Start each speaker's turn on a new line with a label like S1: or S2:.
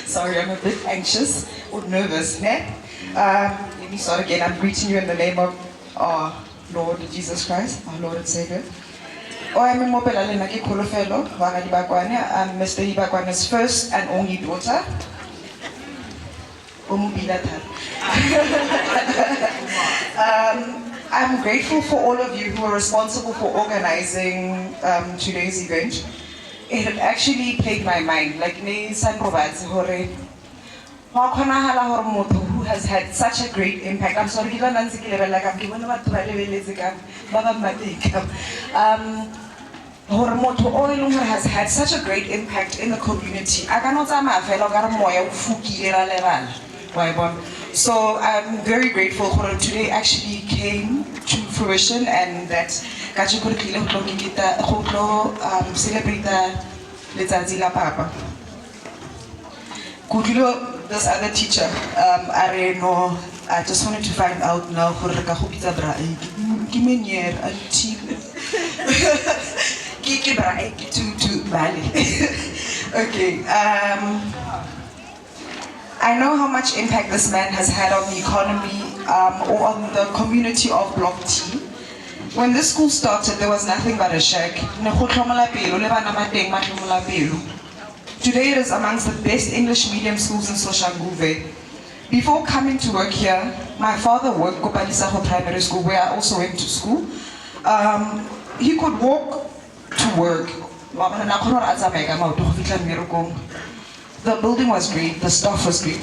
S1: Sorry, I'm a bit anxious or nervous. Let me start again. I'm greeting you in the name of our Lord Jesus Christ, our Lord and Savior. I'm Kholofelo Dibakwane. I'm Mr. Dibakwane's first and only daughter. I'm grateful for all of you who are responsible for organizing today's event. It actually played my mind, like who has had such a great impact. I'm sorry, has had such a great impact in the community. So I'm very grateful that today actually came to fruition and that celebrate Papa. This other teacher, I just wanted to find out now to Bali. Okay. I know how much impact this man has had on the economy or on the community of Block T. When this school started, there was nothing but a shack. Today it is amongst the best English medium schools in Soshanguve. Before coming to work here, my father worked at Primary School, where I also went to school. He could walk to work. The building was great, the staff was great.